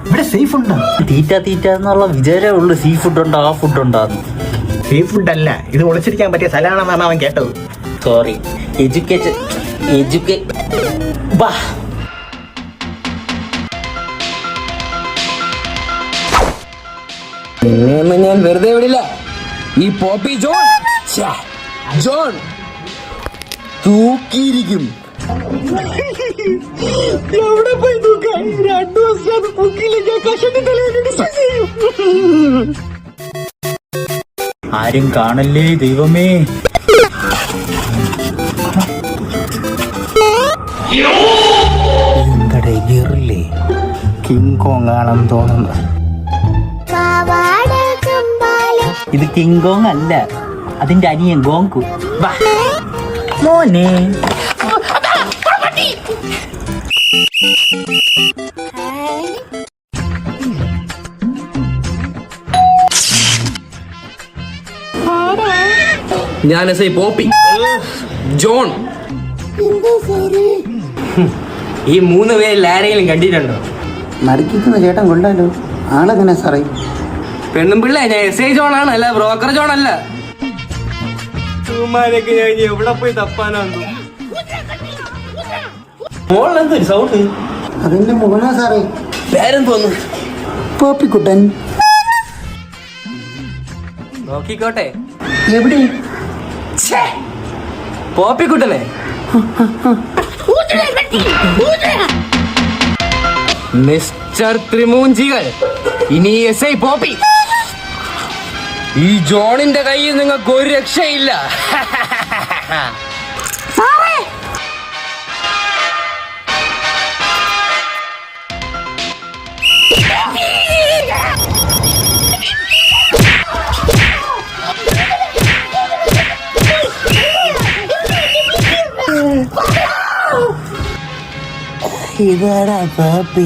ഇവിടെ സീ ഫുഡാ. തീറ്റ എന്നുള്ള വിചാരമേ ഉള്ളു. സീ ഫുഡ് ഉണ്ടോ ആ ഫുഡ് ഉണ്ടാന്ന്. സീ ഫുഡ് അല്ല, ഇത് ഒളിച്ചിരിക്കാൻ പറ്റിയ സ്ഥലമാണെന്നാണ് അവൻ കേട്ടത്. സോറി. ബാ. നിന്നെയൊന്നും ഞാൻ വെറുതെ വിടില്ല. ഈ പോപ്പി ജോൺ തൂക്കിയിരിക്കും. എവിടെ പോയി നോക്കാം? 2 ദിവസം തൂക്കിയില്ലെങ്കിൽ കഷണ്ടി തലവേദന ചെയ്യും. ആരും കാണല്ലേ ദൈവമേ. എന്തടേ ഗിറില്ലേ? കിങ് കോങ് ആണെന്ന് തോന്നുന്നു. ഇത് കിങ് കോങ് അല്ല, അതിന്റെ അനിയൻ ഗോങ്കു. വാ മോനെ. ഞാൻ എസ് ഐ പോപ്പി ജോൺ. ഈ 3 പേരിൽ ആരെങ്കിലും കണ്ടിട്ടുണ്ടോ? നറുക്കിക്കുന്ന ചേട്ടൻ കൊണ്ടാലോ. ആളെങ്ങനെ സാറേ? പെണ്ണും പിള്ള. ഞാൻ എസ് ഐ ജോൺ ആണ്, അല്ല ബ്രോക്കർ ജോൺ അല്ല. ഞാൻ എവിടെ പോയി തപ്പാനാണ്? മോളെന്തൊരു സൗണ്ട്? അതിന്റെ മുഖനാ സാറേ. പേരെന്ന് തോന്നുന്നു. പോപ്പിക്കുട്ടൻ. നോക്കിക്കോട്ടെ. എവിടെ? പോപ്പിക്കുട്ടനെ. മിസ്റ്റർ ത്രിമൂഞ്ചികൾ, ഇനി എസ് ഐ പോപ്പി. ഈ ജോണിന്റെ കയ്യിൽ നിങ്ങൾക്ക് ഒരു രക്ഷയില്ല. ഇതാടാ പോപ്പി.